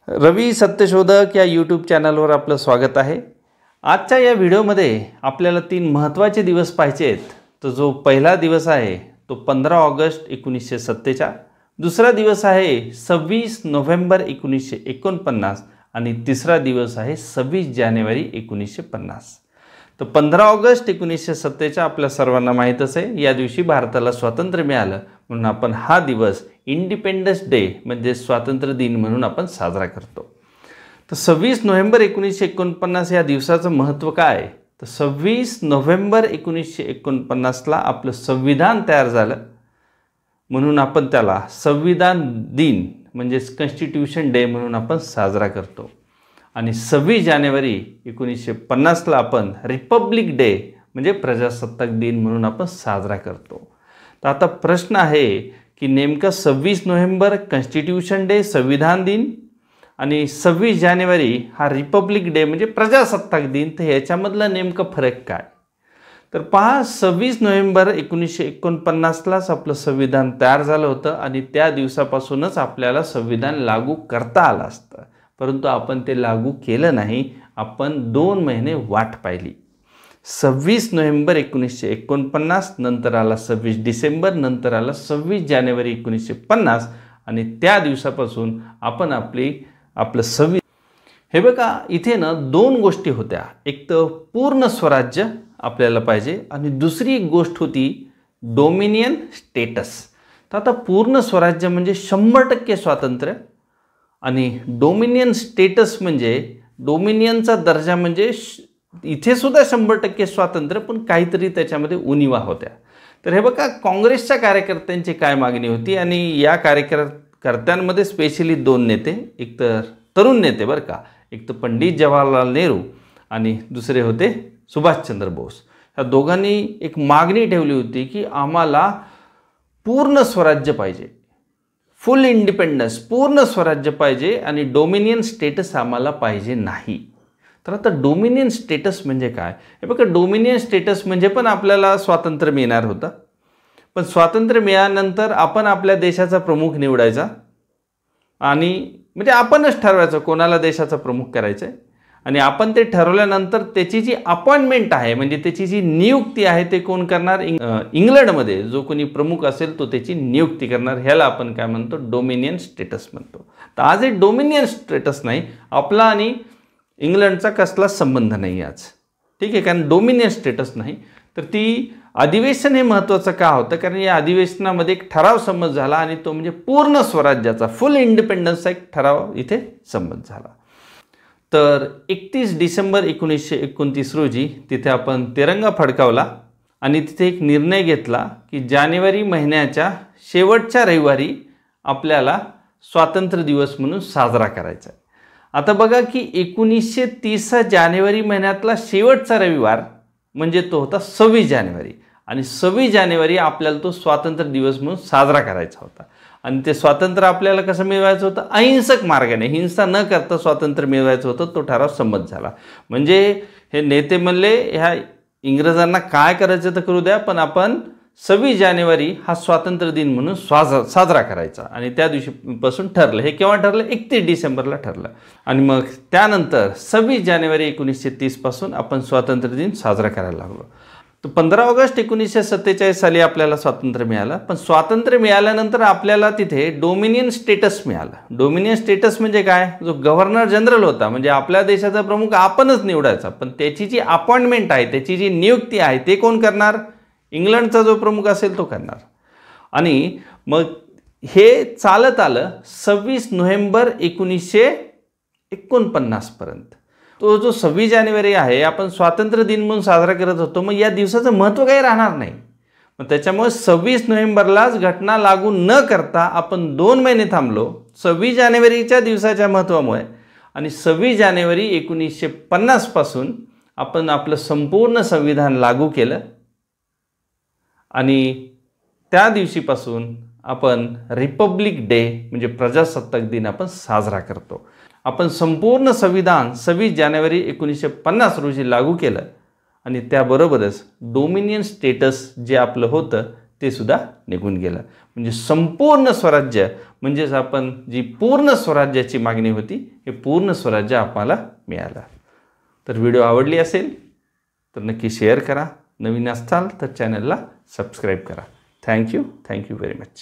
रवी सत्यशोधक या यूट्यूब चॅनलवर आपलं स्वागत आहे। आजच्या या व्हिडिओमध्ये आपल्याला 3 महत्त्वाचे दिवस पाहायचे आहेत। तो जो पहिला दिवस आहे तो 15 ऑगस्ट 1947, दुसरा दिवस आहे 26 नोव्हेंबर 1949 आणि तिसरा दिवस आहे 26 जानेवारी 1950। तर 15 ऑगस्ट 1947 आपल्या सर्वांना माहीतच आहे, या दिवशी भारताला स्वातंत्र्य मिळालं म्हणून आपण हा दिवस इंडिपेंडन्स डे म्हणजे स्वातंत्र्य दिन म्हणून आपण साजरा करतो। तर 26 नोव्हेंबर 1949 या दिवसाचं महत्त्व काय आहे? तर 26 नोव्हेंबर 1949ला आपलं संविधान तयार झालं म्हणून आपण त्याला संविधान दिन म्हणजे कॉन्स्टिट्यूशन डे म्हणून आपण साजरा करतो। आणि 26 जानेवारी 1950ला आपण रिपब्लिक डे म्हणजे प्रजासत्ताक दिन म्हणून आपण साजरा करतो। तर आता प्रश्न आहे की नेमका 26 नोव्हेंबर कॉन्स्टिट्यूशन डे संविधान दिन आणि 26 जानेवारी हा रिपब्लिक डे म्हणजे प्रजासत्ताक दिन, तर याच्यामधला नेमका फरक काय? तर पहा, 26 नोव्हेंबर 1949लाच आपलं संविधान तयार झालं होतं आणि त्या दिवसापासूनच आपल्याला संविधान लागू करता आलं असतं, परंतु आपण ते लागू केलं नाही। आपण 2 महिने वाट पाहिली। 26 नोव्हेंबर 1949, नंतर आला 26 डिसेंबर, नंतर आला 26 जानेवारी 1950 आणि त्या दिवसापासून आपण आपलं संविधान हे बघा, इथे ना 2 गोष्टी होत्या। एक तर पूर्ण स्वराज्य आपल्याला पाहिजे आणि दुसरी एक गोष्ट होती डोमिनियन स्टेटस। तर आता पूर्ण स्वराज्य म्हणजे 100% स्वातंत्र्य आणि डोमिनियन स्टेटस म्हणजे डोमिनियनचा दर्जा म्हणजे इथे सुद्धा 100% स्वातंत्र्य, पण काहीतरी त्याच्यामध्ये उणिवा होत्या। तर हे बघा, काँग्रेसच्या कार्यकर्त्यांची काय मागणी होती आणि या कार्यकर्त्यांमध्ये स्पेशली 2 नेते, एक तर तरुण नेते बरं का, एक तर पंडित जवाहरलाल नेहरू आणि दुसरे होते सुभाषचंद्र बोस। या दोघांनी एक मागणी ठेवली होती की आम्हाला पूर्ण स्वराज्य पाहिजे, फुल इंडिपेंडन्स, पूर्ण स्वराज्य पाहिजे आणि डोमिनियन स्टेटस आम्हाला पाहिजे नाही। तर आता डोमिनियन स्टेटस म्हणजे काय? हे बघा, डोमिनियन स्टेटस म्हणजे पण आपल्याला स्वातंत्र्य मिळणार होतं, पण स्वातंत्र्य मिळाल्यानंतर आपण आपल्या देशाचा प्रमुख निवडायचा आणि म्हणजे आपणच ठरवायचं कोणाला देशाचा प्रमुख करायचं आहे आणि आपण ते ठरवल्यानंतर त्याची जी अपॉइंटमेंट आहे म्हणजे त्याची जी नियुक्ती आहे ते कोण करणार? इंग्लंडमध्ये जो कोणी प्रमुख असेल तो त्याची नियुक्ती करणार। ह्याला आपण काय म्हणतो? डोमिनियन स्टेटस म्हणतो। तर आज हे डोमिनियन स्टेटस नाही, आपला आणि इंग्लंडचा कसला संबंध नाही आज, ठीक आहे, कारण डोमिनियन स्टेटस नाही। तर ती अधिवेशन हे महत्त्वाचं का होतं? कारण या अधिवेशनामध्ये एक ठराव संमत झाला आणि तो म्हणजे पूर्ण स्वराज्याचा, फुल इंडिपेंडन्सचा एक ठराव इथे संमत झाला। तर 31 डिसेंबर 1929 रोजी तिथे आपण तिरंगा फडकावला आणि तिथे एक निर्णय घेतला की जानेवारी महिन्याच्या शेवटच्या रविवारी आपल्याला स्वातंत्र्य दिवस म्हणून साजरा करायचा आहे। आता बघा की 1930 जानेवारी महिन्यातला शेवटचा रविवार म्हणजे तो होता 26 जानेवारी आणि 26 जानेवारी आपल्याला तो स्वातंत्र्य दिवस म्हणून साजरा करायचा होता। आणि ते स्वातंत्र्य आपल्याला कसं मिळवायचं होतं? अहिंसक मार्गाने, हिंसा न करता स्वातंत्र्य मिळवायचं होतं। तो ठराव संमत झाला। म्हणजे हे नेते म्हणले ह्या इंग्रजांना काय करायचं तर करू द्या, पण आपण 26 जानेवारी हा स्वातंत्र्य दिन म्हणून साजरा करायचा आणि त्या दिवशीपासून ठरलं। हे केव्हा ठरलं? 31 डिसेंबरला ठरलं आणि मग त्यानंतर 26 जानेवारी 1930 पासून आपण स्वातंत्र्य दिन साजरा करायला लागलो। तर 15 ऑगस्ट 1947 साली आपल्याला स्वातंत्र्य मिळालं, पण स्वातंत्र्य मिळाल्यानंतर आपल्याला तिथे डोमिनियन स्टेटस मिळालं। डोमिनियन स्टेटस म्हणजे काय? जो गव्हर्नर जनरल होता म्हणजे आपल्या देशाचा प्रमुख आपणच निवडायचा, पण त्याची जी अपॉइंटमेंट आहे, त्याची जी नियुक्ती आहे ते कोण करणार? इंग्लंडचा जो प्रमुख असेल तो करणार। आणि मग हे चालत आलं 26 नोव्हेंबर 1949 पर्यंत। तो जो 26 जानेवारी आहे आपण स्वातंत्र्य दिन म्हणून साजरा करत होतो, मग या दिवसाचं महत्त्व काही राहणार नाही। मग त्याच्यामुळे 26 नोव्हेंबरलाच घटना लागू न करता आपण 2 महिने थांबलो 26 जानेवारीच्या दिवसाच्या महत्त्वामुळे आणि 26 जानेवारी 1950 पासून आपण आपलं संपूर्ण संविधान लागू केलं आणि त्या दिवशीपासून आपण रिपब्लिक डे म्हणजे प्रजासत्ताक दिन आपण साजरा करतो। आपण संपूर्ण संविधान 26 जानेवारी 1950 रोजी लागू केलं आणि त्याबरोबरच डोमिनियन स्टेटस जे आपलं होतं ते सुद्धा निघून गेलं. म्हणजे संपूर्ण स्वराज्य, म्हणजेच आपण जी पूर्ण स्वराज्याची मागणी होती, हे पूर्ण स्वराज्य आपल्याला मिळालं. तर व्हिडिओ आवडली असेल तर नक्की शेअर करा. नवीन असाल तर चॅनलला सबस्क्राईब करा. Thank you very much.